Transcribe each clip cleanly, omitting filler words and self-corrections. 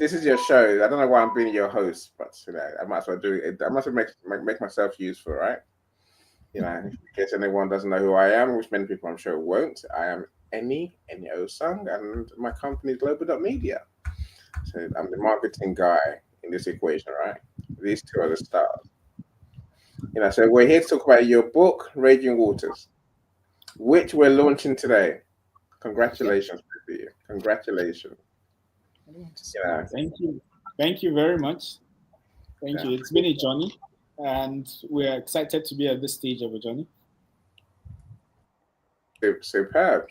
this is your show. I don't know why I'm being your host, but I might as well do it. I must make myself useful, right? In case anyone doesn't know who I am, which many people I'm sure won't, I am Eni Osung, and my company is Global Media. So I'm the marketing guy in this equation, right? These two are the stars. So we're here to talk about your book, Raging Waters, which we're launching today. Congratulations to you. Congratulations. Thank you. Thank you very much. Thank you. It's been a journey, and we're excited to be at this stage of a journey. Superb.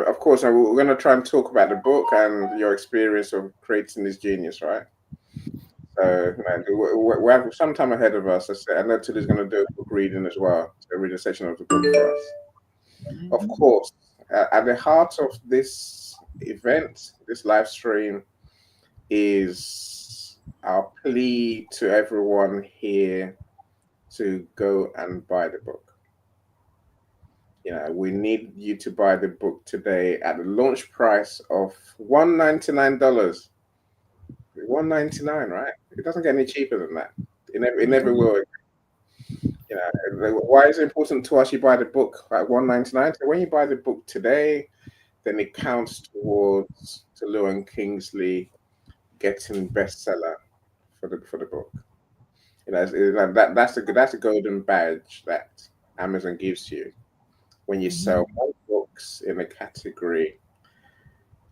Of course, we're going to try and talk about the book and your experience of creating this genius, right? So, we have some time ahead of us. I know Tulu's going to do a book reading as well, so read a section of the book for us. Of course, at the heart of this event, this live stream, is our plea to everyone here to go and buy the book. We need you to buy the book today at the launch price of $199. $199, right? It doesn't get any cheaper than that. It never will. Why is it important to us you buy the book at $199? So when you buy the book today, then it counts towards Tolu and Kingsley getting bestseller for the book. That's a golden badge that Amazon gives you when you sell more books in a category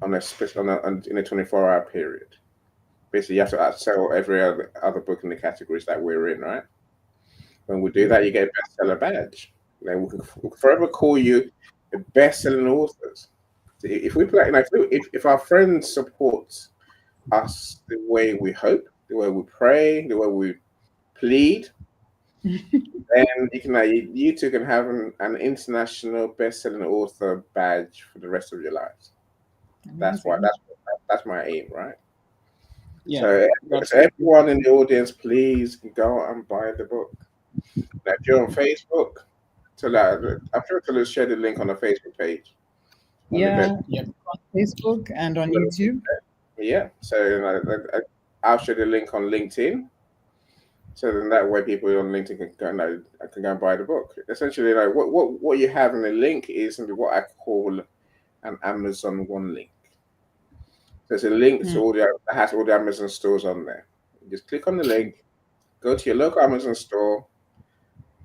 in a 24-hour period. Basically, you have to sell every other book in the categories that we're in, right? When we do that, you get a bestseller badge. We can forever call you the best-selling authors. So if we play, if our friends support us the way we hope, the way we pray, the way we plead, then you two can have an international best-selling author badge for the rest of your lives. That's my aim, right? Yeah. So everyone in the audience, please go and buy the book. Now, if you're on Facebook, I'm sure to share the link on the Facebook page. On Facebook and on YouTube. Yeah. So I'll share the link on LinkedIn. So then that way people on LinkedIn can go and buy the book. Essentially, what you have in the link is what I call an Amazon One link. So it's a link to that has all the Amazon stores on there. You just click on the link, go to your local Amazon store,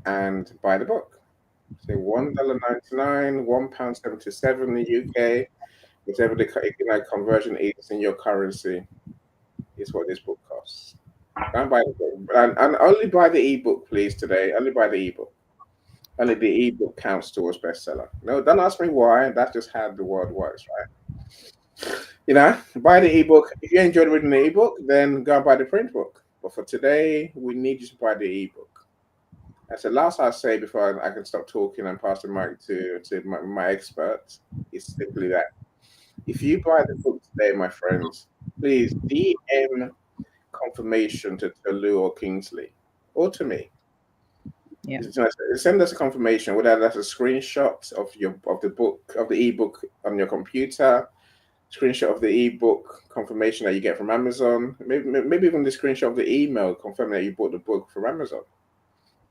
and buy the book. Say $1.99, £1.77 in the UK, whatever the conversion is in your currency, is what this book costs. Don't buy the book, and only buy the ebook, please. Today, only buy the ebook. Only the ebook counts towards bestseller. No, don't ask me why. That's just how the world works, right? Buy the ebook. If you enjoyed reading the ebook, then go and buy the print book. But for today, we need you to buy the ebook. That's the last I'll say before I can stop talking and pass the mic to my experts. Is simply that if you buy the book today, my friends, please DM confirmation to Tolu or Kingsley or to me. Yeah. Send us a confirmation, whether that's a screenshot of the book, of the ebook on your computer, screenshot of the ebook confirmation that you get from Amazon, maybe even the screenshot of the email confirming that you bought the book from Amazon.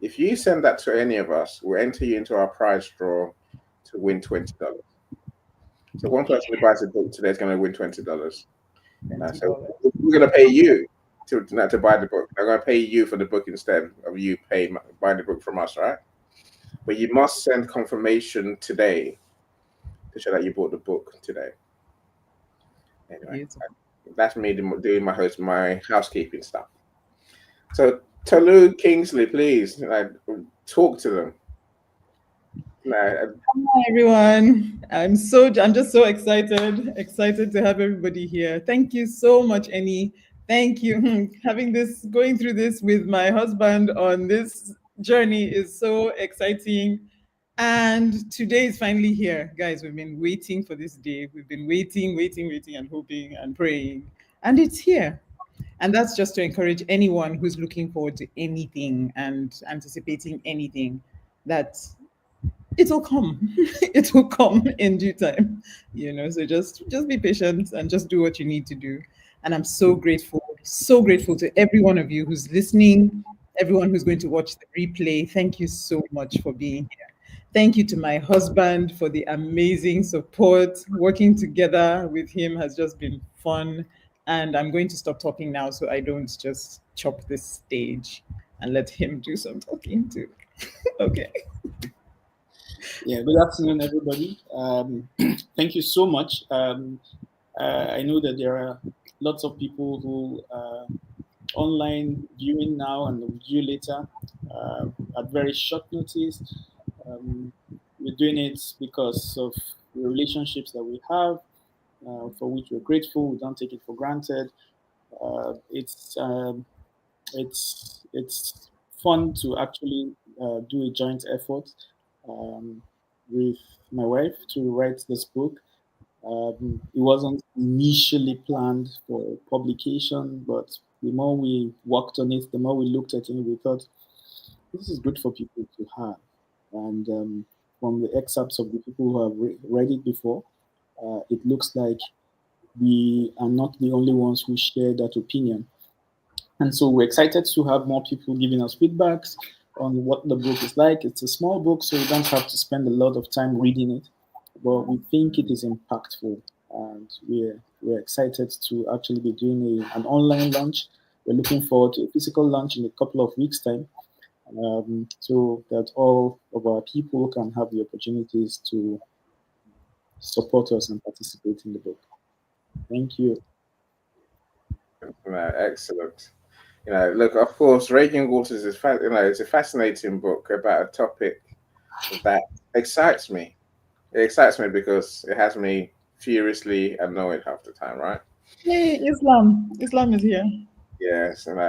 If you send that to any of us, we'll enter you into our prize draw to win $20. So one person who buys the book today is going to win $20. So we're going to pay you to buy the book. I'm going to pay you for the book instead of you buying the book from us, right? But you must send confirmation today to show that you bought the book today. Anyway, that's me doing my housekeeping stuff. So Tolu, Kingsley, please talk to them. Hi everyone. I'm just so excited to have everybody here. Thank you so much, Eni. Thank you. Going through this with my husband on this journey is so exciting. And today is finally here. Guys, we've been waiting for this day. We've been waiting and hoping and praying. And it's here. And that's just to encourage anyone who's looking forward to anything and anticipating anything, that it'll come. It will come in due time. So just be patient and just do what you need to do. And I'm so grateful to every one of you who's listening, everyone who's going to watch the replay. Thank you so much for being here. Thank you to my husband for the amazing support. Working together with him has just been fun. And I'm going to stop talking now so I don't just chop this stage and let him do some talking too. Okay. Yeah, good afternoon, everybody. Thank you so much. I know that there are lots of people who are online viewing now and will view later at very short notice. We're doing it because of the relationships that we have, for which we're grateful. We don't take it for granted. It's fun to actually do a joint effort with my wife to write this book. It wasn't initially planned for publication, but the more we worked on it, the more we looked at it, we thought this is good for people to have. And from the excerpts of the people who have read it before, it looks like we are not the only ones who share that opinion. And so we're excited to have more people giving us feedbacks on what the book is like. It's a small book, so you don't have to spend a lot of time reading it, but we think it is impactful, and we're excited to actually be doing an online launch. We're looking forward to a physical launch in a couple of weeks' time, so that all of our people can have the opportunities to support us and participate in the book. Thank you. Excellent. Look, of course, Raging Waters is it's a fascinating book about a topic that excites me. It excites me because it has me furiously annoyed half the time, right? Yay, Islam is here. Yes, and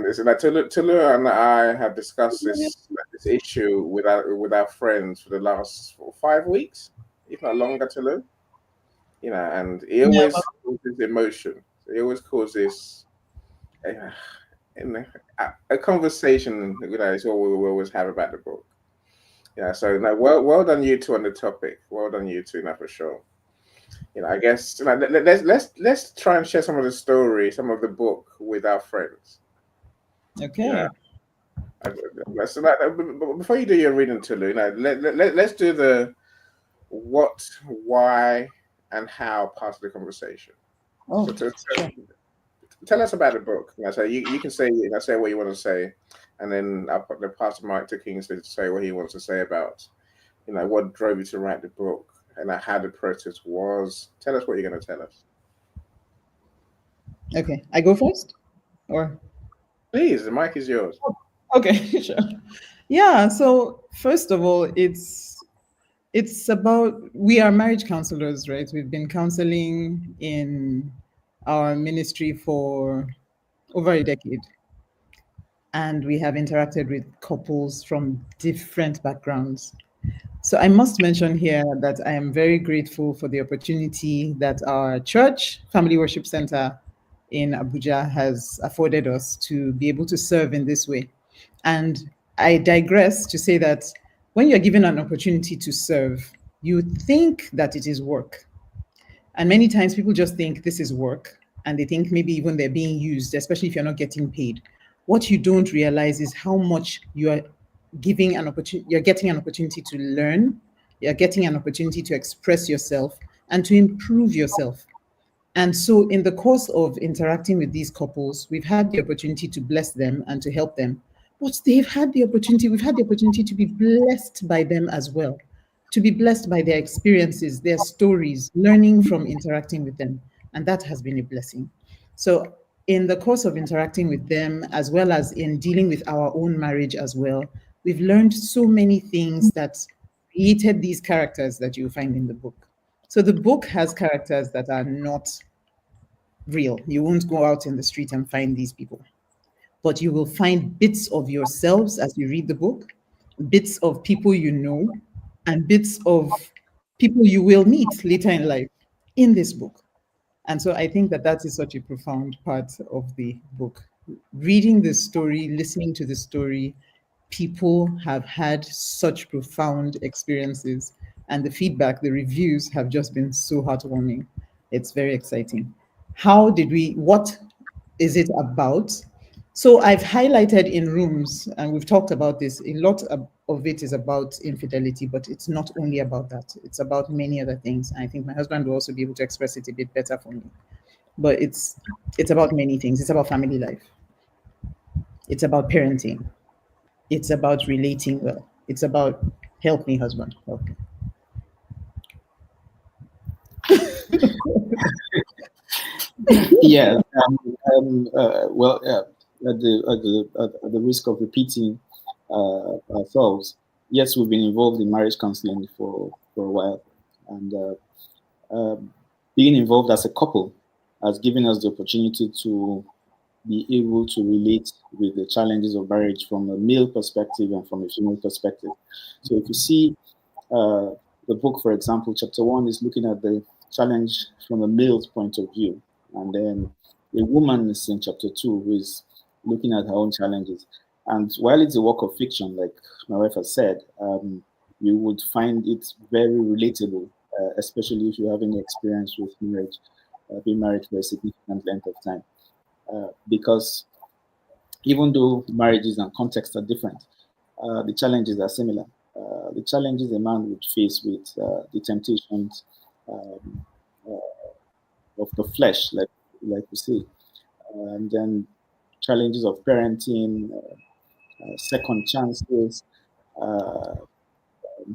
it's like Tulu and I have discussed this issue with our friends for the last 5 weeks, if not longer, Tulu. And it always causes emotion. It always causes a conversation. Is what we always have about the book. Yeah, so well done you two on the topic. Well done you two, for sure. I guess let's try and share some of the story, some of the book with our friends. Okay. So before you do your reading, Tulu, let's do the what, why, and how part of the conversation. Oh, so tell us about the book. So you can say say what you want to say, and then I'll pass the mic to Kingsley to say what he wants to say about what drove you to write the book and how the process was. Tell us what you're going to tell us. Okay, I go first, or please, the mic is yours. Okay, sure. Yeah. So first of all, it's about, we are marriage counselors, right? We've been counseling in our ministry for over a decade, and we have interacted with couples from different backgrounds. So I must mention here that I am very grateful for the opportunity that our church, Family Worship Center in Abuja, has afforded us to be able to serve in this way. And I digress to say that when you're given an opportunity to serve, you think that it is work. And many times people just think this is work, and they think maybe even they're being used, especially if you're not getting paid. What you don't realize is how much you are giving an opportunity, you're getting an opportunity to learn, you're getting an opportunity to express yourself and to improve yourself. And so in the course of interacting with these couples, we've had the opportunity to bless them and to help them. But we've had the opportunity to be blessed by them as well, to be blessed by their experiences, their stories, learning from interacting with them. And that has been a blessing. So in the course of interacting with them, as well as in dealing with our own marriage as well, we've learned so many things that created these characters that you find in the book. So the book has characters that are not real. You won't go out in the street and find these people, but you will find bits of yourselves as you read the book, bits of people you know, and bits of people you will meet later in life in this book. And so I think that is such a profound part of the book. Reading the story, listening to the story, people have had such profound experiences, and the feedback, the reviews have just been so heartwarming. It's very exciting. what is it about? So I've highlighted in rooms, and we've talked about this, a lot of it is about infidelity, but it's not only about that. It's about many other things. I think my husband will also be able to express it a bit better for me. But it's about many things. It's about family life. It's about parenting. It's about relating well. It's about help me, husband, help me. Yeah. Well, at the risk of repeating ourselves, yes, we've been involved in marriage counseling for a while, and being involved as a couple has given us the opportunity to be able to relate with the challenges of marriage from a male perspective and from a female perspective. So if you see the book, for example, chapter 1 is looking at the challenge from a male's point of view, and then the woman is in chapter 2 who is looking at her own challenges. And while it's a work of fiction, like my wife has said, you would find it very relatable, especially if you have any experience with marriage, being married for a significant length of time. Because even though marriages and contexts are different, the challenges are similar. The challenges a man would face with the temptations um, of the flesh, like we say, and then challenges of parenting, second chances, uh,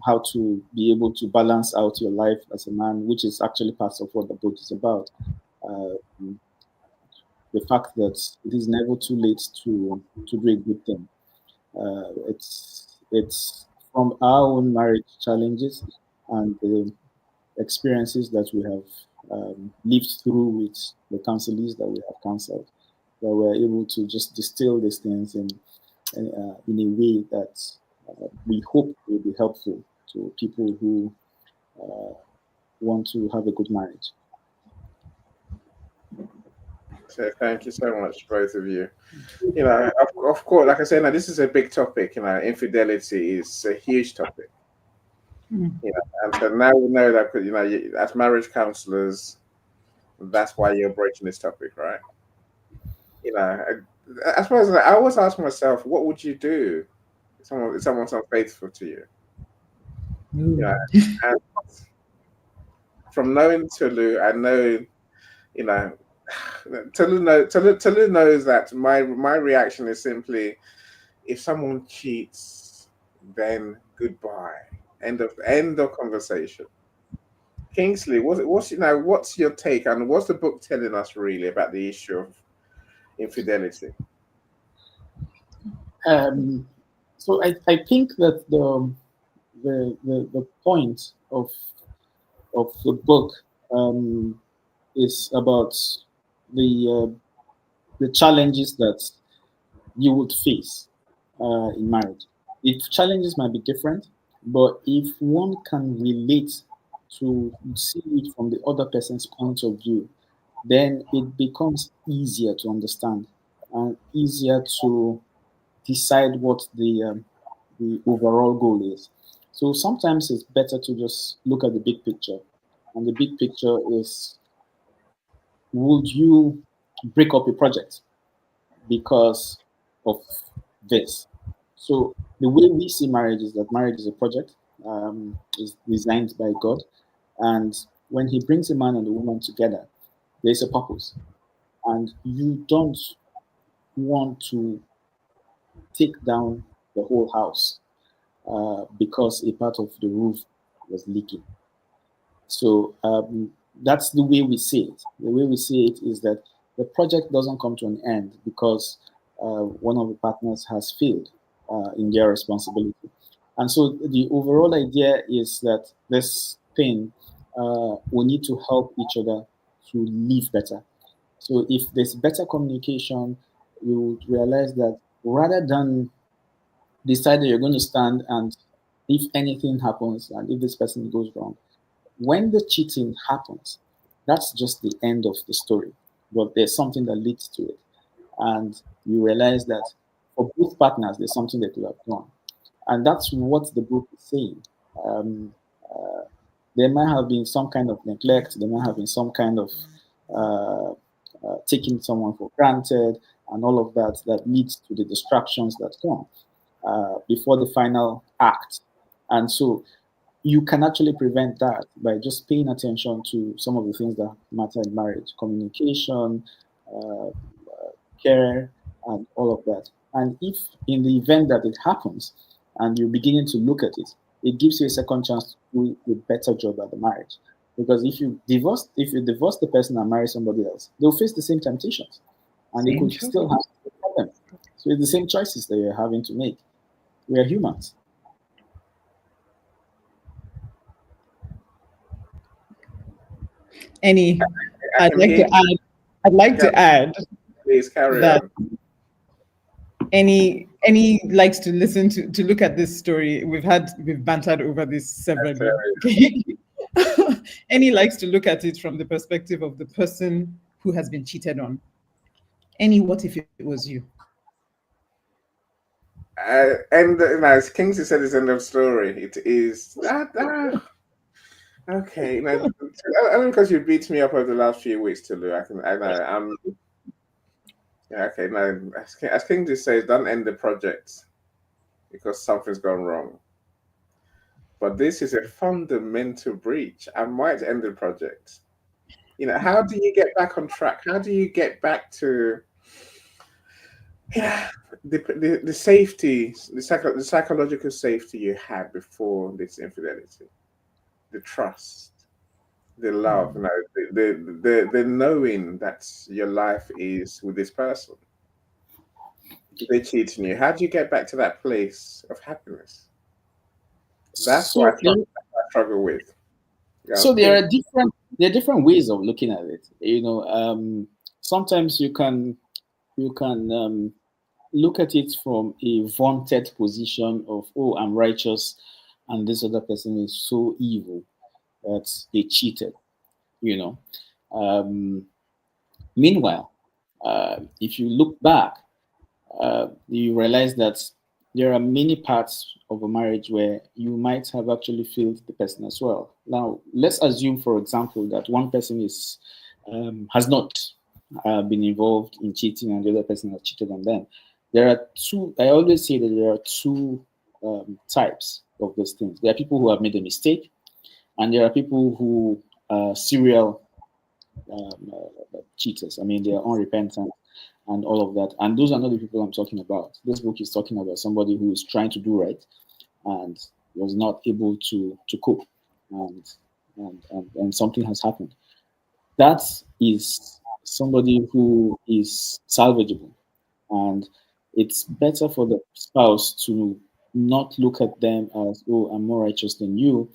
how to be able to balance out your life as a man, which is actually part of what the book is about. Um, the fact that it is never too late to do a good thing. It's from our own marriage challenges and the experiences that we have lived through with the counsellors that we have counseled that we're able to just distill these things in a way that we hope will be helpful to people who uh, want to have a good marriage. So thank you so much, both of you. Of course, like I said, now this is a big topic. Infidelity is a huge topic. And so now we know that as marriage counselors, that's why you're broaching this topic, right? I suppose I always ask myself, what would you do if someone's unfaithful to you? And from knowing Tulu, I know, you know, Tulu knows that my reaction is simply, if someone cheats, then goodbye. End of conversation. Kingsley, what's your take, and what's the book telling us really about the issue of infidelity? So I think that the point of the book is about the challenges that you would face in marriage. If challenges might be different, but if one can relate to see it from the other person's point of view, then it becomes easier to understand and easier to decide what the overall goal is. So sometimes it's better to just look at the big picture. And the big picture is, would you break up a project because of this? So the way we see marriage is that marriage is a project, is designed by God. And when he brings a man and a woman together, there's a purpose. And you don't want to take down the whole house because a part of the roof was leaking. So that's the way we see it. The way we see it is that the project doesn't come to an end because one of the partners has failed in their responsibility. And so the overall idea is that this thing, we need to help each other to live better. So if there's better communication, you would realize that rather than decide that you're going to stand and if anything happens and if this person goes wrong, when the cheating happens, that's just the end of the story. But there's something that leads to it. And you realize that for both partners, there's something that you have done. And that's what the book is saying. Um, uh, there might have been some kind of neglect, there might have been some kind of taking someone for granted, and all of that leads to the distractions that come before the final act. And so you can actually prevent that by just paying attention to some of the things that matter in marriage: communication, care, and all of that. And if in the event that it happens and you're beginning to look at it, it gives you a second chance to do a better job at the marriage. Because if you divorce the person and marry somebody else, they'll face the same temptations, and they could still have the problem. So it's the same choices that you're having to make. We are humans. I'd like to add Please carry that on. Any likes to listen to look at this story. We've bantered over this severally. Any likes to look at it from the perspective of the person who has been cheated on. What if it was you? And as Kingsley said, it's end of story. It is that. Okay, now, only because you beat me up over the last few weeks, Tulu. Okay, now as Kingsley says, don't end the project because something's gone wrong. But this is a fundamental breach. I might end the project. How do you get back on track? How do you get back to the safety, the psychological safety you had before this infidelity? The trust, the love, the knowing that your life is with this person. They cheat on you. How do you get back to that place of happiness? That's what I struggle with. So there are different ways of looking at it. Sometimes you can look at it from a vaunted position of, oh, I'm righteous, and this other person is so evil that they cheated. Meanwhile, if you look back, you realize that there are many parts of a marriage where you might have actually failed the person as well. Now, let's assume, for example, that one person has not been involved in cheating and the other person has cheated on them. There are two. I always say that there are two types of those things. There are people who have made a mistake, and there are people who are serial cheaters. I mean, they are unrepentant and all of that. And those are not the people I'm talking about. This book is talking about somebody who is trying to do right and was not able to cope, and something has happened. That is somebody who is salvageable, and it's better for the spouse to not look at them as, oh, I'm more righteous than you,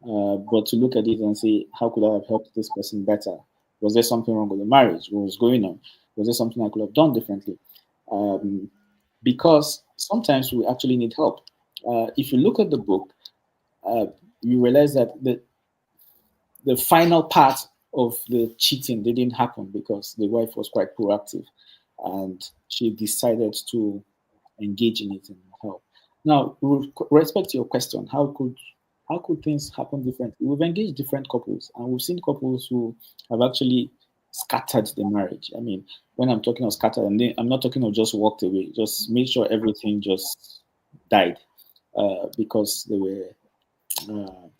but to look at it and say, how could I have helped this person better? Was there something wrong with the marriage? What was going on? Was there something I could have done differently? Because sometimes we actually need help. If you look at the book, you realize that the final part of the cheating didn't happen because the wife was quite proactive and she decided to engage in it and help. Now, with respect to your question, how could things happen differently? We've engaged different couples, and we've seen couples who have actually scattered the marriage. I mean, when I'm talking of scattered, I'm not talking of just walked away, just make sure everything just died because they were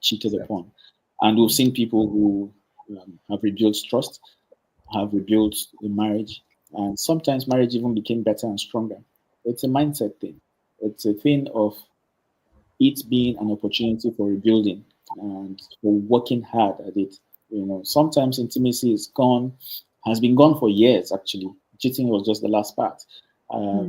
cheated upon. And we've seen people who have rebuilt trust, have rebuilt the marriage, and sometimes marriage even became better and stronger. It's a mindset thing. It's a thing of it being an opportunity for rebuilding and for working hard at it. Sometimes intimacy has been gone for years, actually. Cheating was just the last part.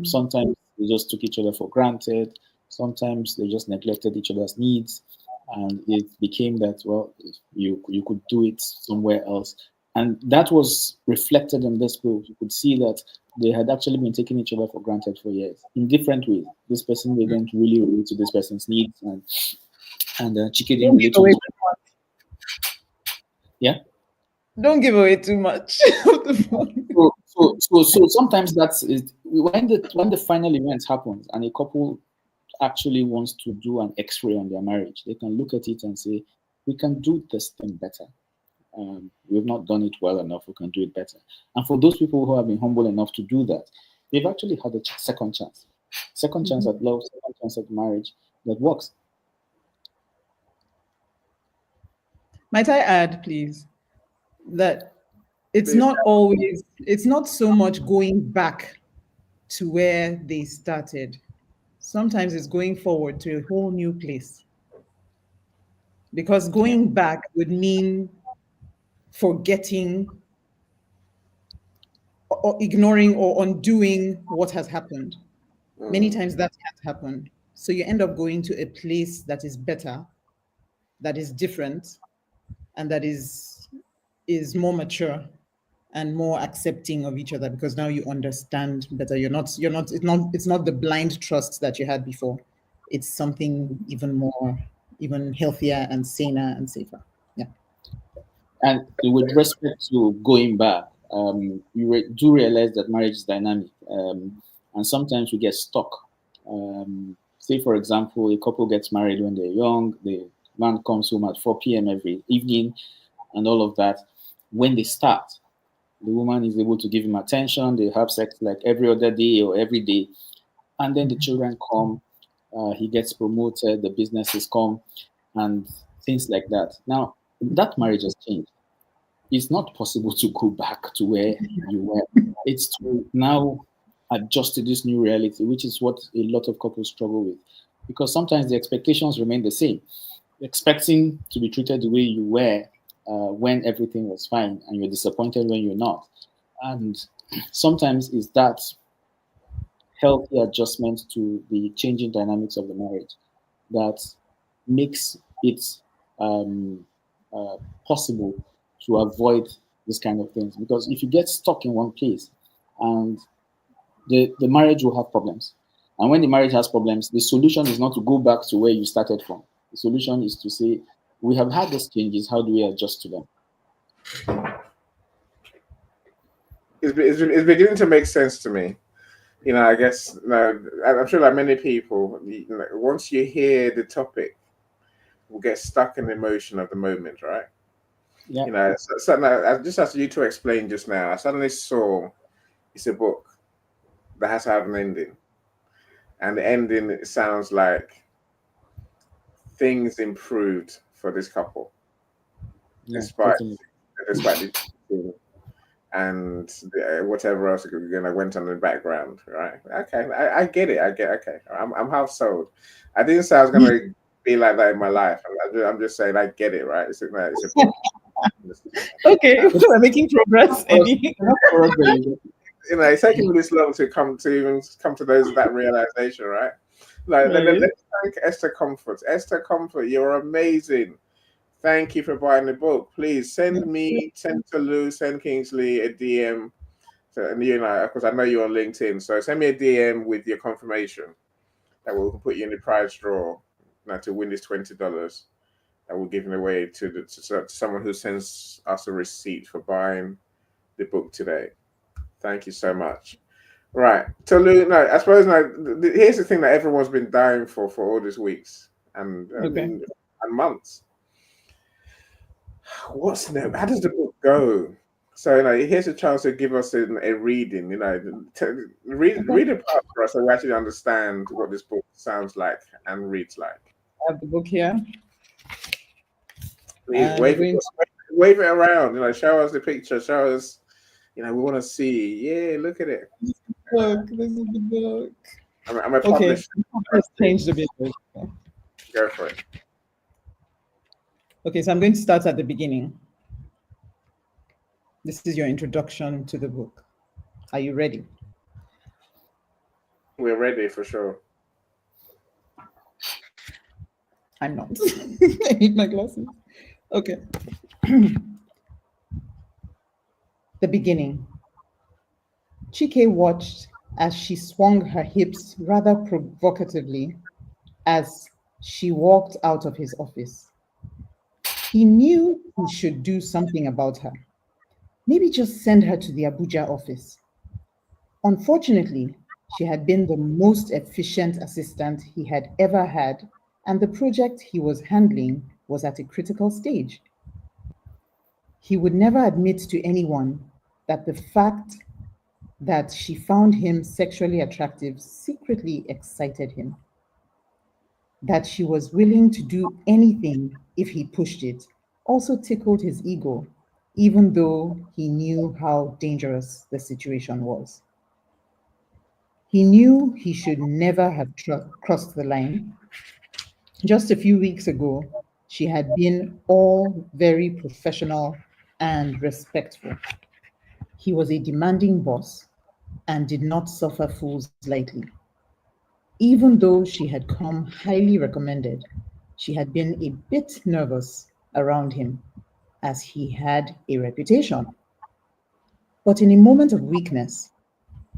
Sometimes they just took each other for granted. Sometimes they just neglected each other's needs. And it became that, well, you could do it somewhere else. And that was reflected in this book. You could see that they had actually been taking each other for granted for years in different ways. This person didn't really relate to this person's needs, and Chike didn't relate to Don't give away too much. So sometimes that's it. When the final event happens and a couple actually wants to do an X-ray on their marriage, they can look at it and say, we can do this thing better. We've not done it well enough. We can do it better. And for those people who have been humble enough to do that, they've actually had a second chance. Second chance at love, second chance at marriage that works. Might I add, please, that it's not so much going back to where they started. Sometimes it's going forward to a whole new place. Because going back would mean forgetting or ignoring or undoing what has happened. Many times that can't happen. So you end up going to a place that is better, that is different, and that is more mature and more accepting of each other, because now you understand better. It's not the blind trust that you had before. It's something even healthier and saner and safer. Yeah. And with respect to going back, you do realize that marriage is dynamic, and sometimes we get stuck. Say, for example, a couple gets married when they're young. The man comes home at 4 p.m. every evening and all of that. When they start, the woman is able to give him attention. They have sex like every other day or every day. And then the children come, he gets promoted, the businesses come, and things like that. Now, that marriage has changed. It's not possible to go back to where you were. It's to now adjust to this new reality, which is what a lot of couples struggle with. Because sometimes the expectations remain the same. Expecting to be treated the way you were when everything was fine, and you're disappointed when you're not. And sometimes it's that healthy adjustment to the changing dynamics of the marriage that makes it possible to avoid this kind of things. Because if you get stuck in one place, and the marriage will have problems. And when the marriage has problems, the solution is not to go back to where you started from. The solution is to say, we have had these changes, how do we adjust to them? It's beginning to make sense to me. I guess, I'm sure like many people, once you hear the topic, we'll get stuck in the emotion of the moment, right? Yeah. So just as you two explained just now, I suddenly saw it's a book that has to have an ending. And the ending sounds like things improved for this couple, despite the and whatever else went on in the background, right? Okay, I get it. Okay, I'm half sold. I didn't say I was gonna be like that in my life. I'm just saying I get it, right? It's a book. Okay, we're making progress, Eddie. It's taking me this long to come to that realization, right? Let's thank Esther Comfort. Esther Comfort, you're amazing. Thank you for buying the book. Please send to Lou, send Kingsley a DM. Because I know you're on LinkedIn. So send me a DM with your confirmation that we'll put you in the prize draw to win this $20 that we're giving away to someone who sends us a receipt for buying the book today. Thank you so much. Right. Tolu, I suppose here's the thing that everyone's been dying for all these weeks and months. How does the book go? So here's a chance to give us a reading. Read a part for us so we actually understand what this book sounds like and reads like. I have the book here. Please wave it around. Show us the picture. Show us. We want to see. Yeah, look at it. This is the book. I'm a publisher. Let's change the bit. Go for it. Okay, so I'm going to start at the beginning. This is your introduction to the book. Are you ready? We're ready for sure. I'm not. I need my glasses. Okay. The beginning. Chike watched as she swung her hips rather provocatively as she walked out of his office. He knew he should do something about her. Maybe just send her to the Abuja office. Unfortunately, she had been the most efficient assistant he had ever had, and the project he was handling was at a critical stage. He would never admit to anyone that the fact that she found him sexually attractive secretly excited him, that she was willing to do anything if he pushed it also tickled his ego, even though he knew how dangerous the situation was. He knew he should never have crossed the line. Just a few weeks ago, she had been all very professional and respectful. He was a demanding boss and did not suffer fools lightly. Even though she had come highly recommended, she had been a bit nervous around him as he had a reputation. But in a moment of weakness,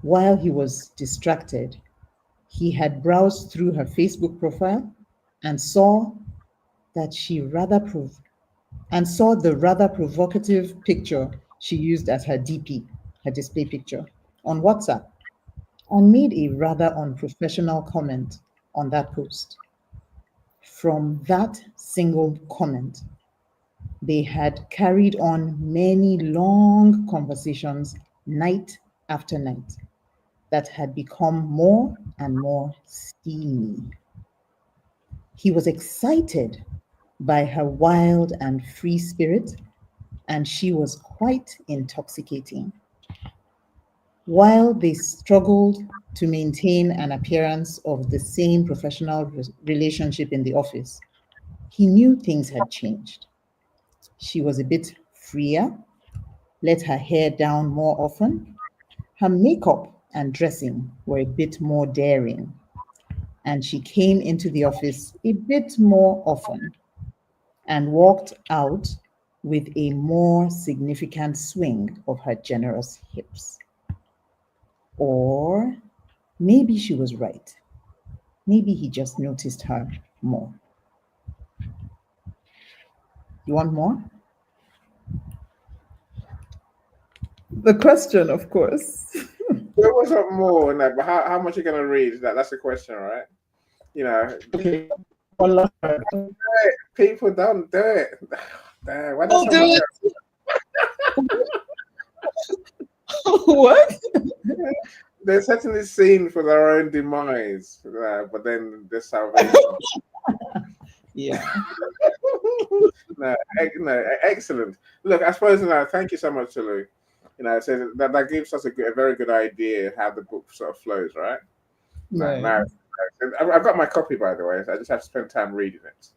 while he was distracted, he had browsed through her Facebook profile and saw that saw the rather provocative picture she used as her DP, her display picture, on WhatsApp, and made a rather unprofessional comment on that post. From that single comment, they had carried on many long conversations night after night that had become more and more steamy. He was excited by her wild and free spirit, and she was quite intoxicating. While they struggled to maintain an appearance of the same professional relationship in the office, he knew things had changed. She was a bit freer, let her hair down more often. Her makeup and dressing were a bit more daring, and she came into the office a bit more often and walked out with a more significant swing of her generous hips. Or maybe she was right. Maybe he just noticed her more. You want more? The question, of course. There was up more in that, but how much are you gonna read? That's the question, right? You know, Okay. people don't do it. Why I'll do it. What? They're setting this scene for their own demise, but then there's salvation. Yeah. No, excellent. Look, I suppose thank you so much, Tolu. So that gives us a very good idea how the book sort of flows, right? Right. Now, I've got my copy, by the way. I just have to spend time reading it.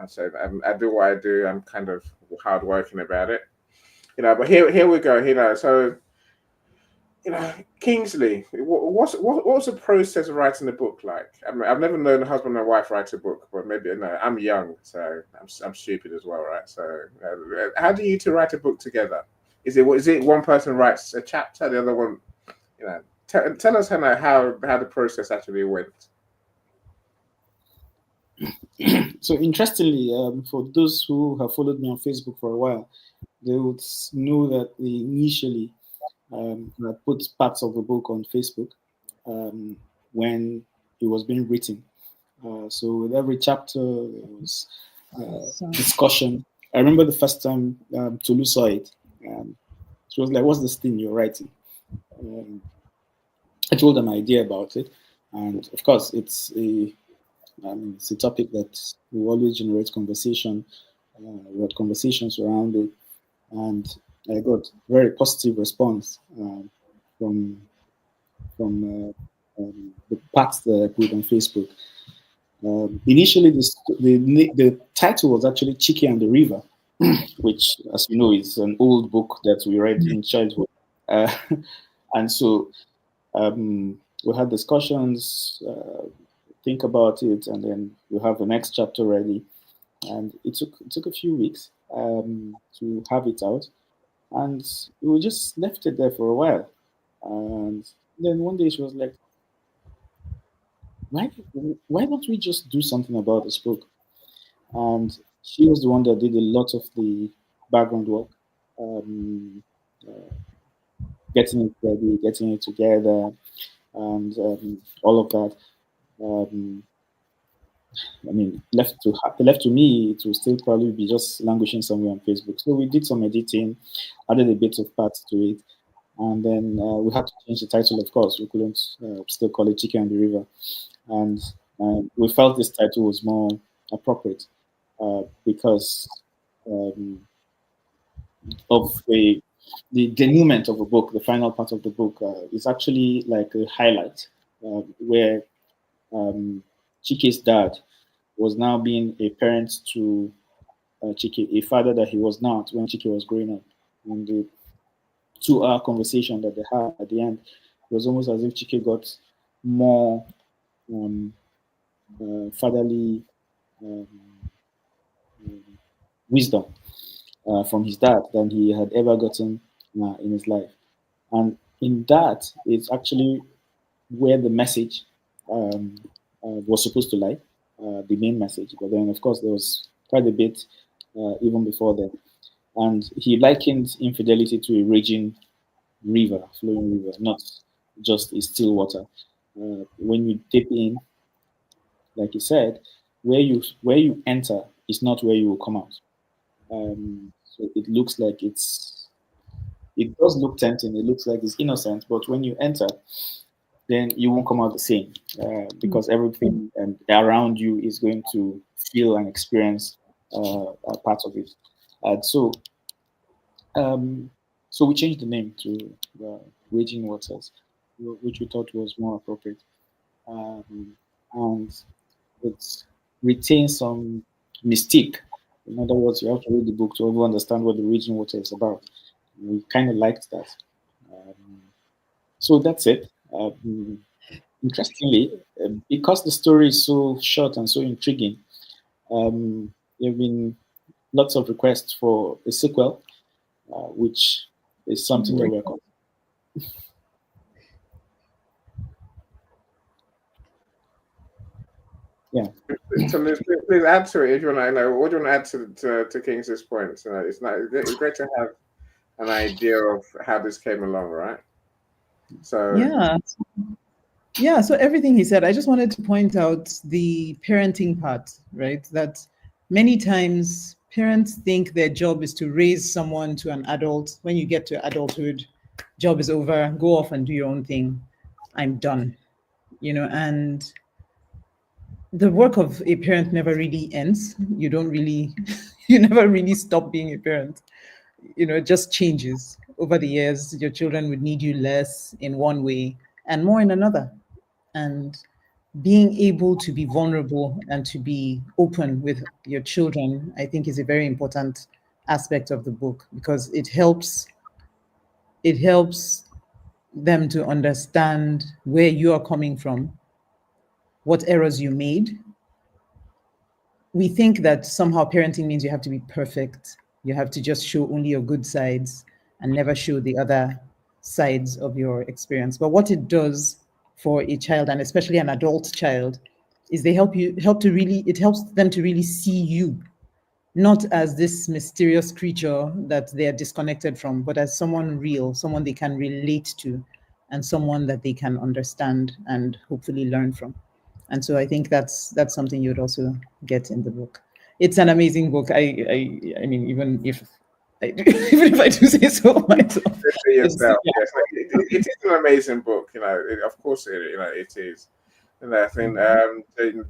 I said I do what I do. I'm kind of hardworking about it. But here we go. So Kingsley, what's the process of writing a book like? I mean, I've never known a husband and wife write a book, but maybe I'm young, so I'm stupid as well, right? So how do you two write a book together? Is it one person writes a chapter, the other one, tell us how the process actually went. So interestingly, for those who have followed me on Facebook for a while, they would know that we initially I put parts of the book on Facebook when it was being written. So with every chapter, there was discussion. I remember the first time Tolu saw it. She was like, "What's this thing you're writing?" I told them my idea about it, and of course, it's a topic that will always generate conversation. We had conversations around it, and I got very positive response from the parts that I put on Facebook. Initially, the title was actually Chike and the River, which, as you know, is an old book that we read in childhood. And so we had discussions, think about it, and then we have the next chapter ready. And it took a few weeks to have it out, and we just left it there for a while. And then one day she was like, why don't we just do something about this book? And she was the one that did a lot of the background work, getting it ready, getting it together, and all of that. I mean, left to me, it will still probably be just languishing somewhere on Facebook. So we did some editing, added a bit of parts to it, and then we had to change the title. Of course, we couldn't still call it Chicken and the River, and we felt this title was more appropriate because um, of the denouement of a book. The final part of the book is actually like a highlight where Chike's dad was now being a parent to Chike, a father that he was not when Chike was growing up. And the 2-hour conversation that they had at the end was almost as if Chike got more fatherly um, wisdom from his dad than he had ever gotten in his life. And in that, it's actually where the message was supposed to lie, the main message. But then, of course, there was quite a bit even before then. And he likened infidelity to a raging river, flowing river, not just a still water. When you dip in, like you said, where you enter is not where you will come out. So it looks like it does look tempting. It looks like it's innocent, but when you enter, then you won't come out the same because everything around you is going to feel and experience a part of it. And so we changed the name to Raging Waters, which we thought was more appropriate. And it retains some mystique. In other words, you have to read the book to even understand what the Raging Water is about. We kind of liked that. So that's it. Interestingly, because the story is so short and so intriguing, there have been lots of requests for a sequel, which is something that we're yeah. So please add to it if you want to know. What do you want to add to Kings's points? It's great to have an idea of how this came along, right? So yeah. So everything he said, I just wanted to point out the parenting part, right? That many times parents think their job is to raise someone to an adult. When you get to adulthood, job is over. Go off and do your own thing. I'm done. And the work of a parent never really ends. You never really stop being a parent. It just changes over the years. Your children would need you less in one way and more in another. And being able to be vulnerable and to be open with your children, I think, is a very important aspect of the book because it helps them to understand where you are coming from, what errors you made. We think that somehow parenting means you have to be perfect. You have to just show only your good sides and never show the other sides of your experience. But what it does for a child, and especially an adult child, is it helps them to really see you, not as this mysterious creature that they are disconnected from, but as someone real, someone they can relate to, and someone that they can understand and hopefully learn from. And so I think that's something you would also get in the book. It's an amazing book. I mean, even if I do say so myself. Yourself, yes. It is an amazing book, of course it is. And I think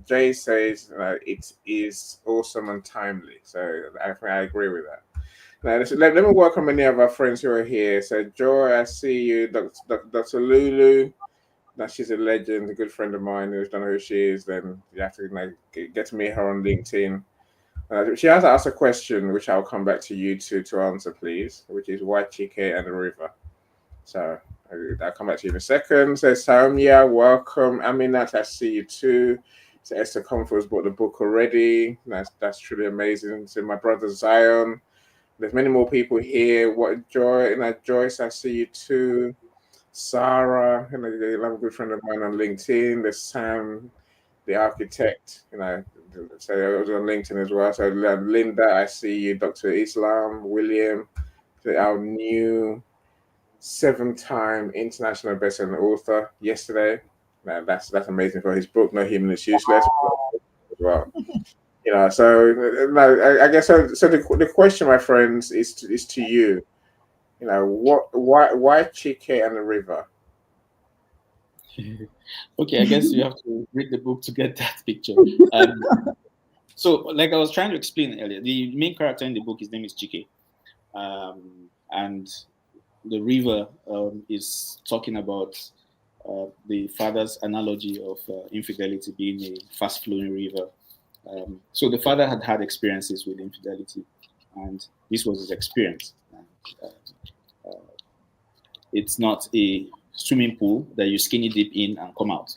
Jay says it is awesome and timely. So I agree with that. Now, let me welcome many of our friends who are here. So Joy, I see you, Dr. Lulu. Now she's a legend, a good friend of mine. Who don't know who she is, then you have to get to meet her on LinkedIn. She has asked a question, which I'll come back to you to answer, please, which is why Chike and the river. So I'll come back to you in a second. So Saumya, welcome. Aminat, I see you too. So Esther Comfort's bought the book already. That's truly amazing. So my brother Zion. There's many more people here. What Joy, Joyce, I see you too. Sarah, a good friend of mine on LinkedIn. There's Sam, the architect, so I was on LinkedIn as well. So Linda, I see you. Dr. Islam, William, our new 7-time international bestselling author yesterday. That's amazing for his book, No Human is Useless. well. So no, I guess so. So the question, my friends, is to you. Why Chike and the river? Okay, I guess you have to read the book to get that picture. So, like I was trying to explain earlier, the main character in the book, his name is Chike, and the river is talking about the father's analogy of infidelity being a fast-flowing river. So the father had experiences with infidelity, and this was his experience. It's not a swimming pool that you skinny dip in and come out.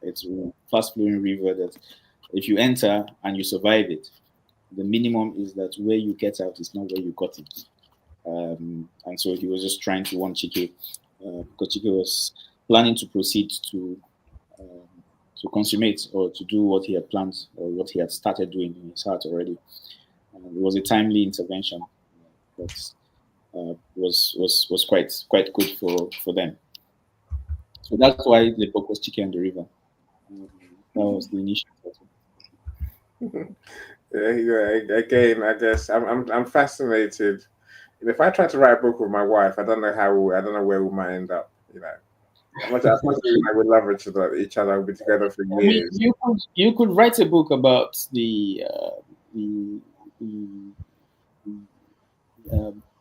It's a fast-flowing river that if you enter and you survive it, the minimum is that where you get out is not where you got it. And so he was just trying to warn Chike, because Chike was planning to proceed to consummate or to do what he had planned or what he had started doing in his heart already. It was a timely intervention that was quite good for them. So that's why the book was Chike and the River. That was the initial title. Yeah, again, I guess I'm fascinated. If I try to write a book with my wife, I don't know where we might end up. As much as we love each other, we'll be together for years. You could write a book about the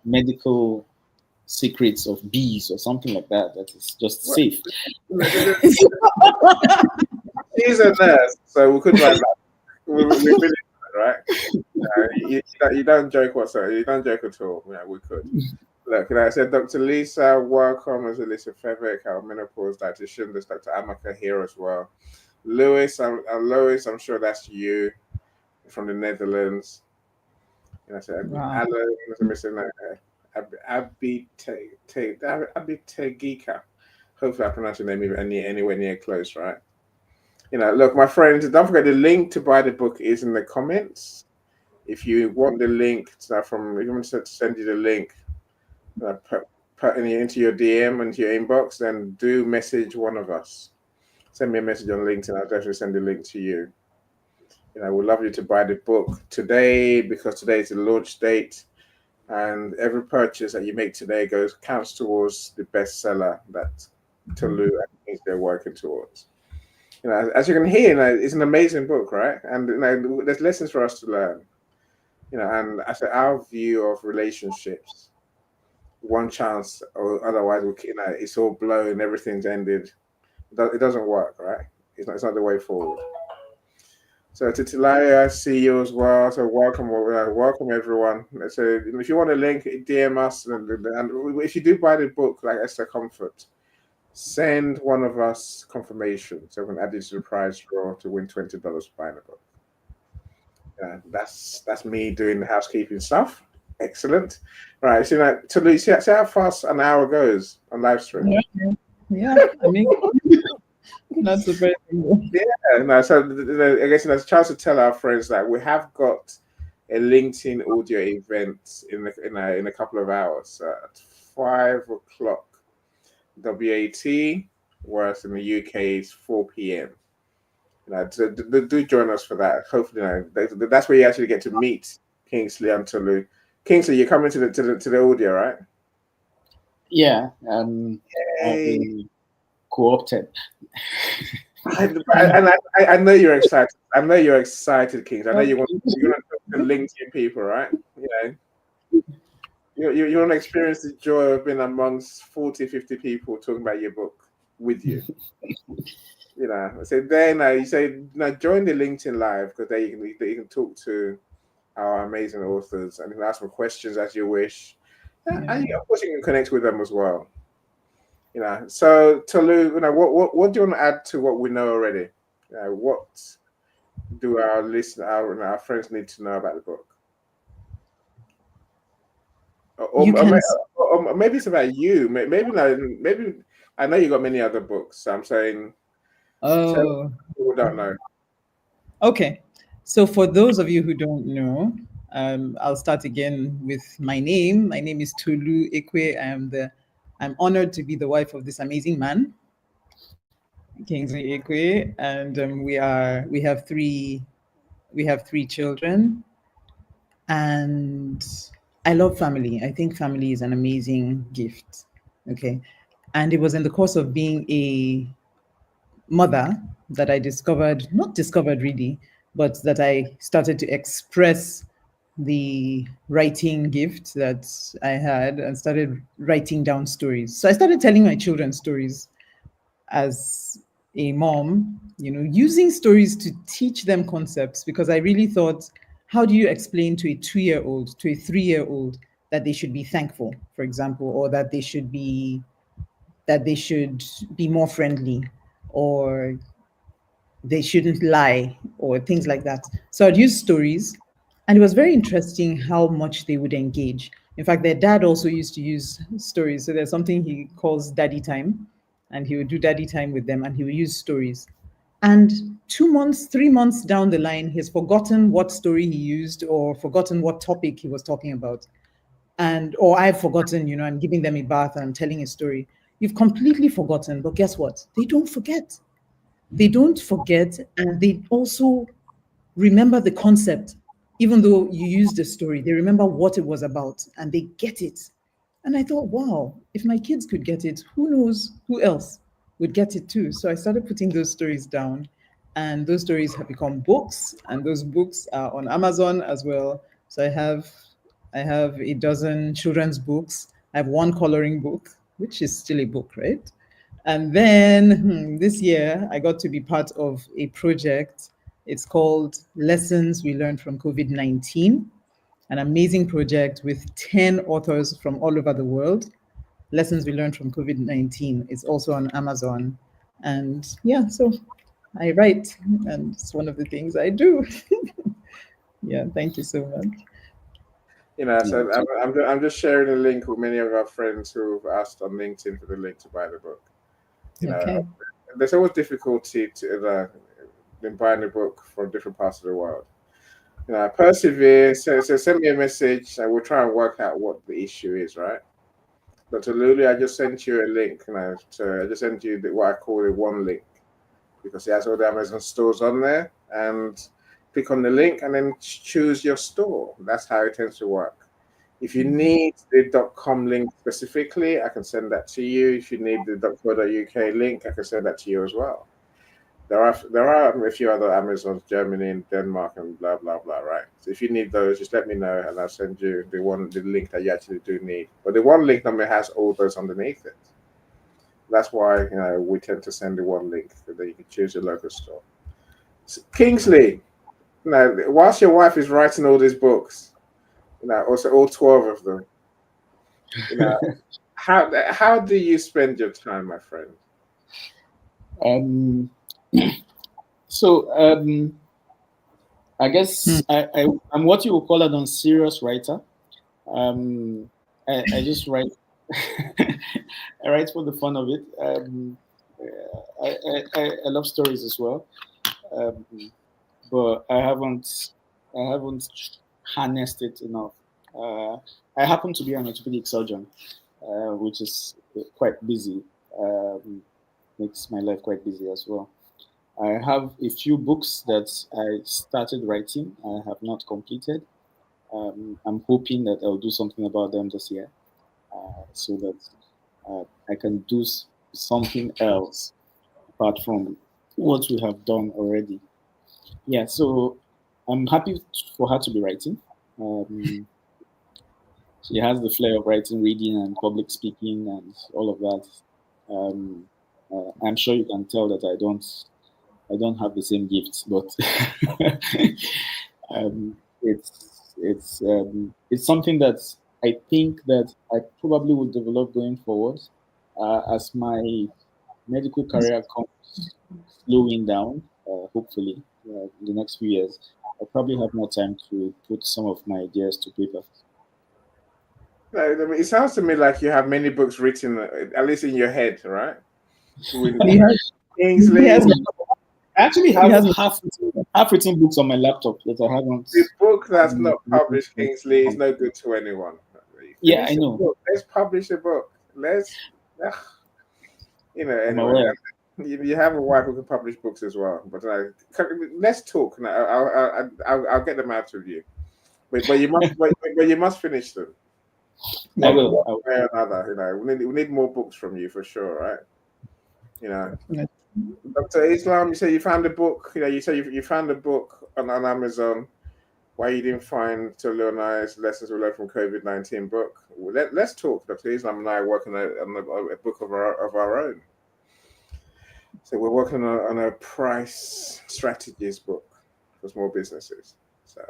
medical secrets of bees or something like that. That is just safe. She's a nurse, so we could write that. We right? You don't joke whatsoever. You don't joke at all. Yeah, we could. Look, I said, Dr. Lisa, welcome as Lisa Fevik, our menopause dietitian. There's Dr. Amaka here as well. Lewis, I'm sure that's you from the Netherlands. And I said, Alan, missing Abby Tegika. Hopefully I pronounced your name anywhere near close, right? Look, my friends, don't forget the link to buy the book is in the comments. If you want the link if you want to send you the link, put into your DM, into your inbox, then do message one of us. Send me a message on LinkedIn. I'll definitely send the link to you. We'd love you to buy the book today, because today is the launch date, and every purchase that you make today counts towards the bestseller that Tolu and they're working towards. As you can hear, it's an amazing book, right? And there's lessons for us to learn. And I said our view of relationships, one chance or otherwise, it's all blown, everything's ended. It doesn't work, right? It's not the way forward. So Titilaya, I see you as well. So welcome everyone. So if you want a link, DM us, and if you do buy the book, like Esther Comfort, send one of us confirmation so we can add it to the prize draw to win $20 for buying the book. That's me doing the housekeeping stuff. Excellent. Right, so Tolu, see how fast an hour goes on live stream. Yeah. I mean, not surprising. Yeah, no. So I guess there's a chance to tell our friends that we have got a LinkedIn audio event in a couple of hours at 5:00 WAT, whereas in the UK it's 4 p.m. Do join us for that. Hopefully, that's where you actually get to meet Kingsley and Tolu. Kingsley, you're coming to the audio, right? Yeah, I've been co-opted. I know you're excited. I know you're excited, Kings. I know you want to talk to LinkedIn people, right? You want to experience the joy of being amongst 40, 50 people talking about your book with you. So then you say join the LinkedIn Live, because there you can talk to our amazing authors and you can ask them questions as you wish. And of course you can connect with them as well. So Tolu, what do you want to add to what we know already? What do our friends need to know about the book? Or maybe it's about you. Maybe I know you got many other books. So I'm saying, people don't know. Okay, so for those of you who don't know, I'll start again with my name. My name is Tolu Ekwe. I'm honored to be the wife of this amazing man. Kingsley Ikwe, and we have three children, and I love family. I think family is an amazing gift. Okay, and it was in the course of being a mother that I not discovered really, but that I started to express the writing gift that I had and started writing down stories. So I started telling my children stories as a mom, using stories to teach them concepts, because I really thought, how do you explain to a 2-year-old, to a 3-year-old that they should be thankful, for example, or that they should be more friendly, or they shouldn't lie, or things like that. So I'd use stories, and it was very interesting how much they would engage. In fact, their dad also used to use stories. So there's something he calls daddy time, and he would do daddy time with them, and he would use stories. And 2 months, 3 months down the line, he's forgotten what story he used or forgotten what topic he was talking about. Or I've forgotten, I'm giving them a bath and I'm telling a story. You've completely forgotten, but guess what? They don't forget. They don't forget, and they also remember the concept. Even though you used the story, they remember what it was about and they get it. And I thought, wow, if my kids could get it, who knows who else would get it too. So I started putting those stories down, and those stories have become books, and those books are on Amazon as well. So I have a dozen children's books. I have one coloring book, which is still a book, right? And then this year, I got to be part of a project. It's called Lessons We Learned from COVID-19, an amazing project with 10 authors from all over the world. Lessons We Learned from COVID-19 is also on Amazon. And yeah, so I write, and it's one of the things I do. Yeah, thank you so much. So I'm just sharing a link with many of our friends who've asked on LinkedIn for the link to buy the book. Okay. There's always difficulty in buying a book from different parts of the world. Persevere. So send me a message, and we'll try and work out what the issue is, right? Dr. Lulu, I just sent you a link. I just sent you what I call a one link, because it has all the Amazon stores on there. And click on the link and then choose your store. That's how it tends to work. If you need the .com link specifically, I can send that to you. If you need the .co.uk link, I can send that to you as well. There are a few other Amazons, Germany and Denmark and blah blah blah, right? So if you need those, just let me know and I'll send you the link that you actually do need. But the one link number has all those underneath it. That's why we tend to send the one link so that you can choose your local store. So, Kingsley, whilst your wife is writing all these books, also all 12 of them, how do you spend your time, my friend? I guess I'm what you would call a non-serious writer. I just write. I write for the fun of it. I love stories as well, but I haven't harnessed it enough. I happen to be an orthopedic surgeon, which is quite busy. Makes my life quite busy as well. I have a few books that I started writing. I have not completed. I'm hoping that I'll do something about them this year, so that I can do something else apart from what we have done already. Yeah, so I'm happy for her to be writing. She has the flair of writing, reading, and public speaking, and all of that. I'm sure you can tell that I don't have the same gifts, but it's something that I think that I probably will develop going forward as my medical career comes slowing down. Hopefully, in the next few years, I'll probably have more time to put some of my ideas to paper. It sounds to me like you have many books written, at least in your head, right? Kingsley. I actually have half-written books on my laptop that I haven't. The book that's not published, Kingsley, is no good to anyone. Yeah, I know. Let's publish a book. Let's, anyway. You have a wife who can publish books as well, but let's talk. Now, I'll get them out of you, but you must finish them. I will. One way or another, we need more books from you for sure, right? Dr. Islam, you say you found a book. You say you found a book on Amazon. Why you didn't find Toluanai's Lessons We Learned from COVID-19 book? Well, let's talk. Dr. Islam and I are working on a book of our own. So we're working on a price strategies book for small businesses. So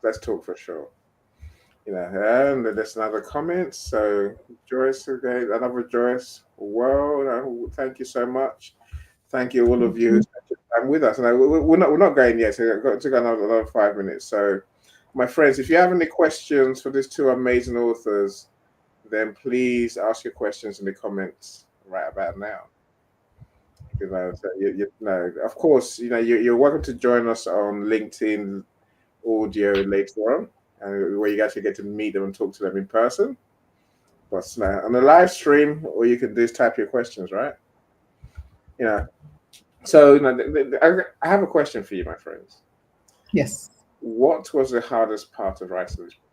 let's talk for sure. And there's another comment. So Joyce, again, another Joyce. Well, thank you so much. Thank you all of you who spent time with us. And we're not going yet. So I've got to go another 5 minutes. So, my friends, if you have any questions for these two amazing authors, then please ask your questions in the comments right about now. Of course, you're welcome to join us on LinkedIn audio later on, and where you actually get to meet them and talk to them in person. But on the live stream, all you can do is type your questions, right? So I have a question for you, my friends. Yes. What was the hardest part of writing this book?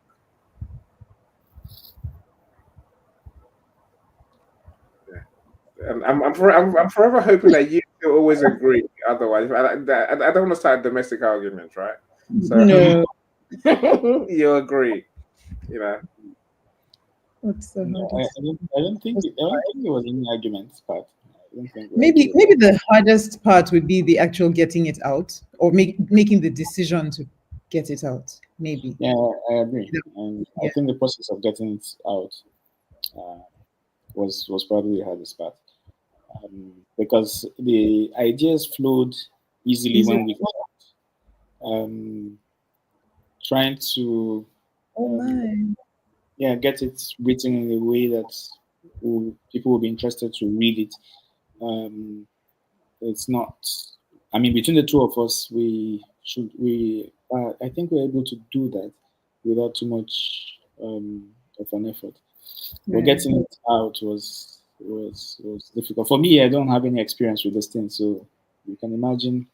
I'm forever hoping that you always agree. Otherwise, I don't want to start domestic arguments, right? So No. you agree, What's the hardest? I don't think there was any arguments, but maybe the hardest part would be the actual getting it out, or making the decision to get it out. Maybe. Yeah, I agree. And I think the process of getting it out was probably the hardest part, because the ideas flowed easily when we trying to get it written in a way that people will be interested to read it. It's not. I mean, between the two of us, I think we're able to do that without too much of an effort. But getting it out was difficult for me. I don't have any experience with this thing, so you can imagine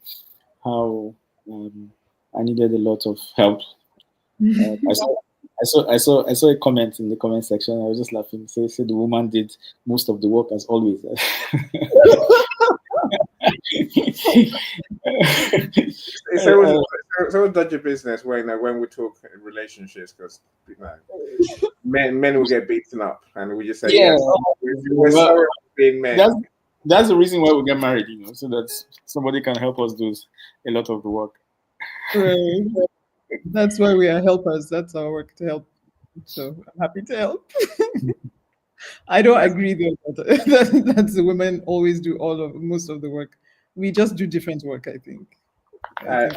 how I needed a lot of help. I saw a comment in the comment section. I was just laughing. Say the woman did most of the work as always. So dodge your business when we talk relationships, because men will get beaten up, and we just say we're sorry for being men. That's the reason why we get married, so that somebody can help us do a lot of the work. Right. That's why we are helpers. That's our work, to help. So I'm happy to help. I don't agree though that the women always do most of the work. We just do different work, I think. I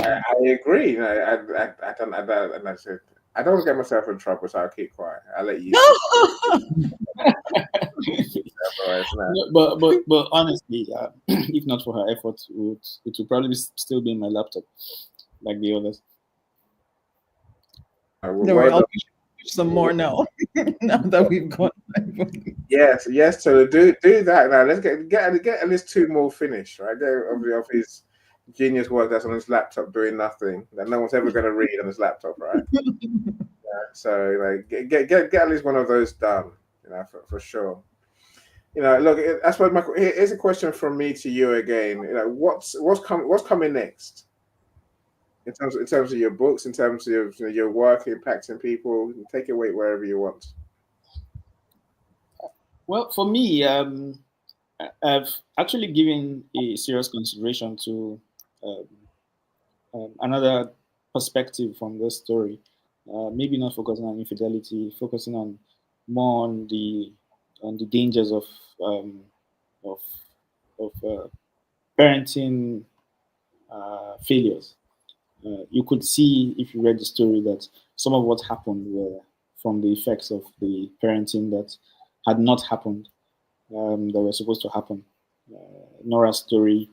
agree. I don't want to get myself in trouble, so I'll keep quiet. I'll let you. But honestly, if not for her efforts, it would probably still be in my laptop, like the others. No, I'll push some more now. Now that we've got. Yes. So do that now. Let's get at least two more finished, right? Of his genius work that's on his laptop doing nothing that no one's ever going to read on his laptop, right? So get at least one of those done, for sure. Look, I suppose here's a question from me to you again. What's coming next? In terms of your books, in terms of your work impacting people, take it away wherever you want. Well, for me, I've actually given a serious consideration to another perspective from this story. Maybe not focusing on infidelity, focusing more on the dangers of parenting failures. You could see, if you read the story, that some of what happened were from the effects of the parenting that had not happened, that were supposed to happen. Nora's story,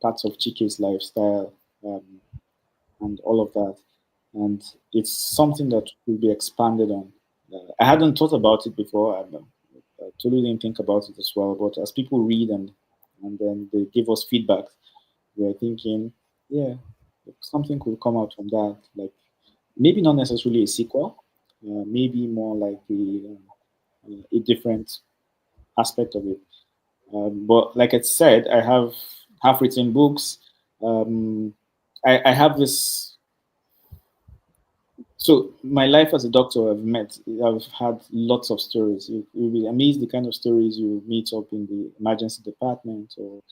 parts of Chike's lifestyle, and all of that. And it's something that will be expanded on. I hadn't thought about it before. I totally didn't think about it as well. But as people read and and then they give us feedback. We were thinking, yeah, something could come out from that. Like maybe not necessarily a sequel, maybe more like a different aspect of it. But like I said, I have half-written books. I have this. So my life as a doctor, I've had lots of stories. You'll be amazed the kind of stories you meet up in the emergency department or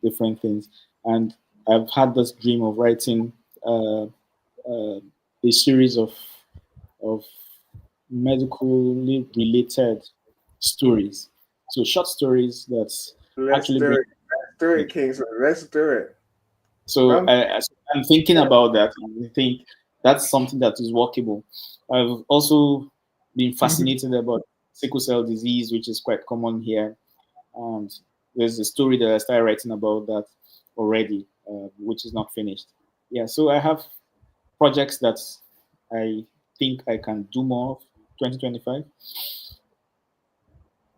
different things. And I've had this dream of writing a series of medically related stories. So short stories that's Let's actually do bring. it. Let's do it, Kingsley. Let's do it. So I'm thinking about that, and I think that's something that is workable. I've also been fascinated about sickle cell disease, which is quite common here. And there's a story that I started writing about that already, which is not finished. Yeah, so I have projects that I think I can do more of 2025.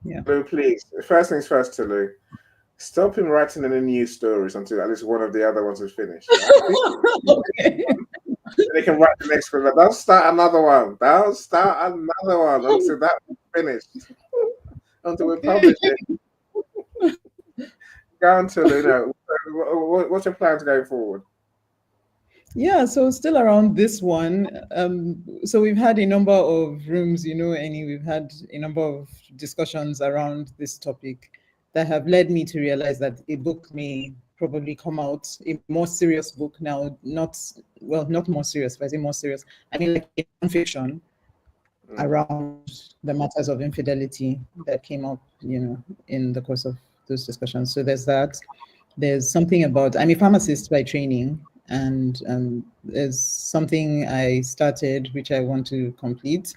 Yeah. Lou, please. First things first, to Lou. Stop him writing any new stories until at least one of the other ones is finished. Right? Okay. They can write the next one. Don't start another one. Don't start another one until that one's finished. Until we publish it. Go on to Lou. What's your plans going forward? Yeah, so still around this one. So we've had a number of rooms, Annie, we've had a number of discussions around this topic that have led me to realize that a book may probably come out, a more serious book now, not more serious, if I say more serious, I mean like a nonfiction around the matters of infidelity that came up, in the course of those discussions. So there's that. There's something about, I'm a pharmacist by training, and there's something I started which I want to complete,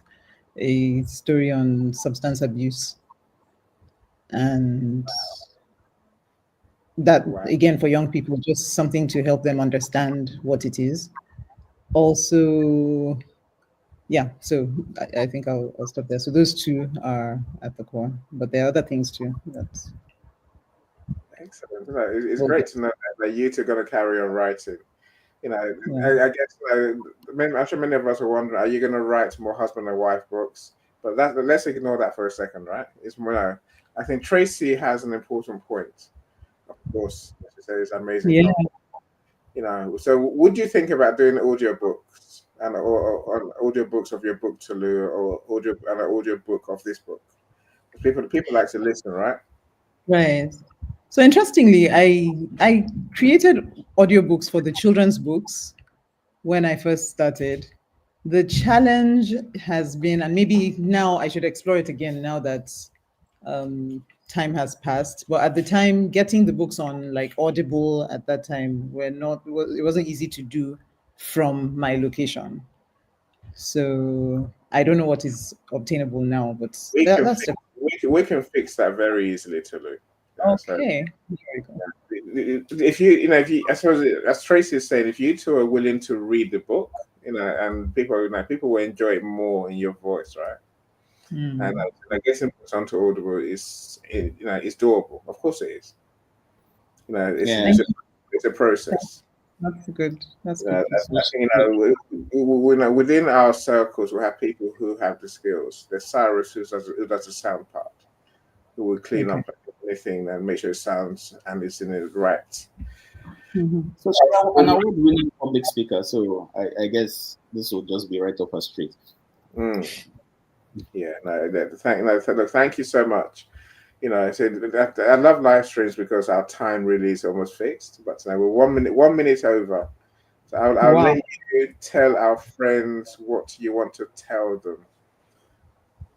a story on substance abuse. And that, again, for young people, just something to help them understand what it is. Also, yeah, so I think I'll stop there. So those two are at the core, but there are other things too. That's excellent. It's great to know that you two are going to carry on writing. I guess I'm sure many of us are wondering, are you going to write more husband and wife books? But let's ignore that for a second, right? It's more. I think Tracy has an important point. Of course, she says it's amazing. Yeah. So would you think about doing audiobooks or audiobooks of your book, Tolu, or an audio book of this book? People like to listen, right? Right. So interestingly, I created audiobooks for the children's books when I first started. The challenge has been, and maybe now I should explore it again now that time has passed. But at the time, getting the books on like Audible at that time it wasn't easy to do from my location. So I don't know what is obtainable now, but we can fix that very easily, Tolu. Okay. If you, I suppose, as Tracy is saying, if you two are willing to read the book, and people will enjoy it more in your voice, right? And getting books onto Audible is doable. Of course, it is. It's a process. That's good. That's good. I think, within our circles, we have people who have the skills. There's Cyrus who does the sound part, who will clean up anything and make sure it sounds and it's in it right. So an award-winning public speaker, so I guess this will just be right up her street. Yeah, thank you so much. I love live streams because our time really is almost fixed. But we're 1 minute over. So I'll let you tell our friends what you want to tell them.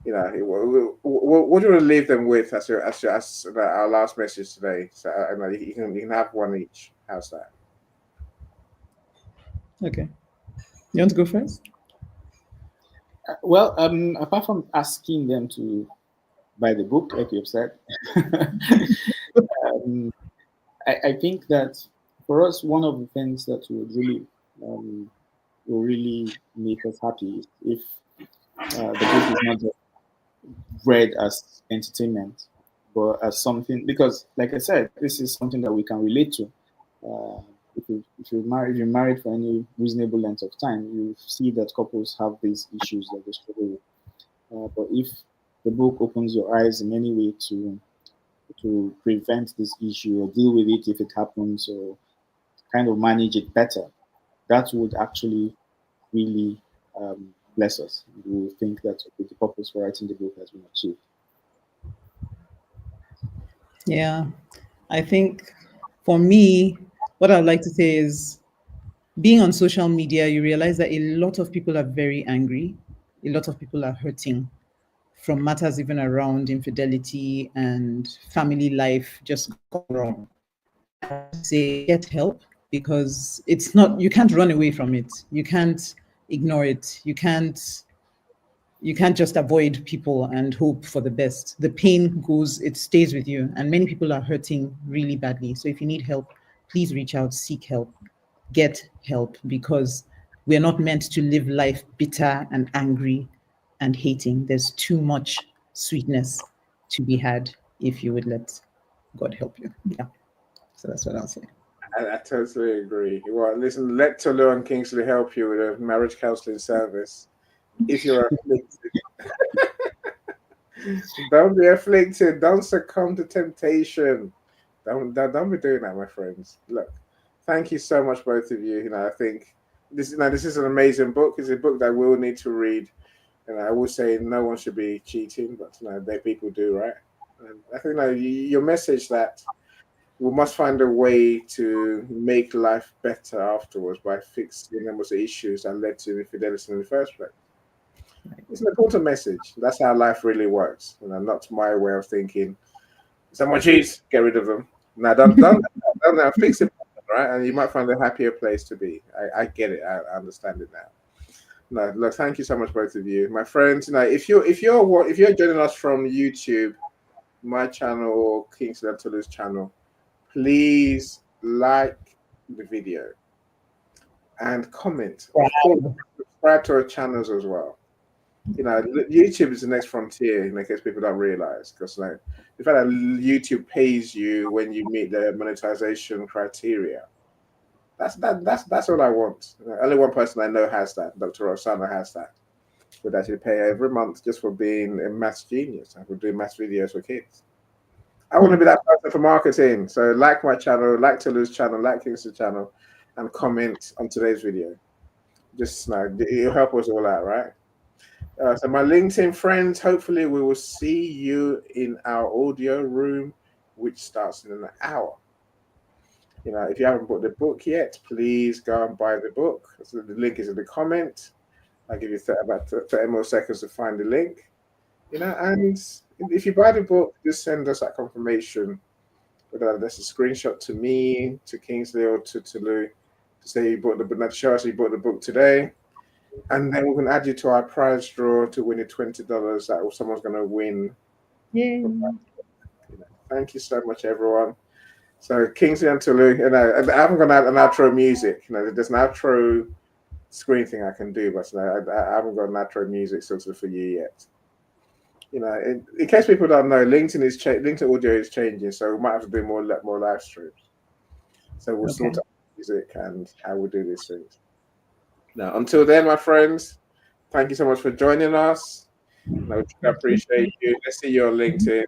What do you want to leave them with as our last message today? So you can have one each. How's that? Okay. You want to go first? Well, apart from asking them to buy the book, like you've said, I think that for us, one of the things that will really make us happy is if the book is not just read as entertainment, but as something, because like I said, this is something that we can relate to. If you're married for any reasonable length of time, you see that couples have these issues that they struggle with. But if the book opens your eyes in any way to prevent this issue or deal with it if it happens, or kind of manage it better, that would actually really bless us. We will think that the purpose for writing the book has been achieved. Yeah, I think for me, what I'd like to say is being on social media, you realize that a lot of people are very angry. A lot of people are hurting from matters even around infidelity and family life just gone wrong. Say get help, because it's not, you can't run away from it. You can't ignore it. You can't just avoid people and hope for the best. The pain goes, it stays with you. And many people are hurting really badly. So if you need help, please reach out, seek help, get help, because we're not meant to live life bitter and angry and hating. There's too much sweetness to be had if you would let God help you. Yeah. So that's what I'll say. I totally agree. Well, listen, let Tolu and Kingsley help you with a marriage counseling service. If you're afflicted, don't be afflicted. Don't succumb to temptation. Don't be doing that, my friends. Look, thank you so much, both of you. I think this is an amazing book. It's a book that we'll need to read. And I would say no one should be cheating, but people do, right? And I think your message that we must find a way to make life better afterwards by fixing the issues that led to infidelity in the first place. It's an important message. That's how life really works. Not my way of thinking. Someone cheats, get rid of them. Now, don't fix it, right? And you might find a happier place to be. I get it. I understand it now. No, look, thank you so much, both of you, my friends. If you're joining us from YouTube, my channel or Kingsley and Tolu's channel, please like the video and comment. Of course, subscribe to our channels as well. YouTube is the next frontier in case people don't realize, because the fact that YouTube pays you when you meet the monetization criteria, that's all I want. Only one person I know has that. Dr. Osama has that. Would actually pay every month just for being a maths genius and for doing maths videos for kids. I want to be that person for marketing. So like my channel, like Tolu's channel, like Kingsley's channel, and comment on today's video. Just it'll help us all out, right? So my LinkedIn friends, hopefully we will see you in our audio room, which starts in an hour. If you haven't bought the book yet, please go and buy the book. So the link is in the comment. I'll give you about 30 more seconds to find the link. And if you buy the book, just send us that confirmation, whether that's a screenshot to me, to Kingsley, or to Tolu, to say you bought the book, not show us you bought the book today. And then we're going to add you to our prize draw to win $20 that someone's going to win. Yay. Thank you so much, everyone. So Kingsley and Tolu, I haven't got an outro music. There's an outro screen thing I can do, but I haven't got an outro music sort of for you yet. In case people don't know, LinkedIn audio is changing, so we might have to do more live streams. So we'll sort out music and how we do these things. Now, until then, my friends, thank you so much for joining us. I appreciate you. Let's see you on LinkedIn.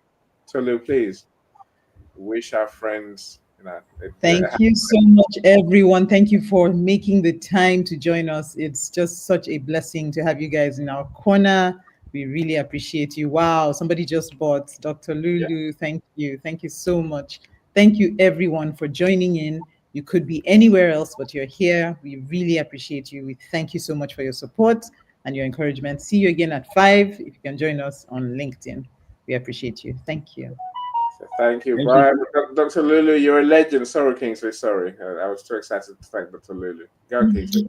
Tolu, please wish our friends. Thank you so much, everyone. Thank you for making the time to join us. It's just such a blessing to have you guys in our corner. We really appreciate you. Wow, somebody just bought Dr. Lulu. Yeah. Thank you. Thank you so much. Thank you, everyone, for joining in. You could be anywhere else, but you're here. We really appreciate you. We thank you so much for your support and your encouragement. See you again at 5. If you can join us on LinkedIn. We appreciate you. Thank you. Thank you, Brian. Dr. Lulu, you're a legend. Sorry, Kingsley. Sorry. I was too excited to thank Dr. Lulu. Go, Kingsley.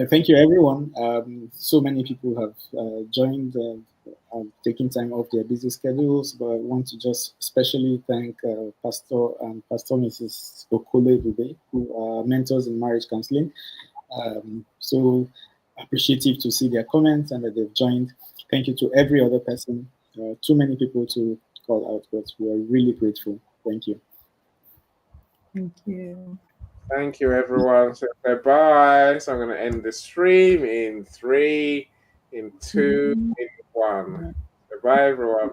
Thank you, everyone. So many people have joined, taking time off their busy schedules, but I want to just especially thank Pastor and Pastor Mrs. Okole Dube, who are mentors in marriage counseling. So appreciative to see their comments and that they've joined. Thank you to every other person. Too many people to call out, but we are really grateful. Thank you. Thank you. Thank you, everyone. So bye. So I'm going to end the stream in 3, in 2, in 1. Bye, everyone.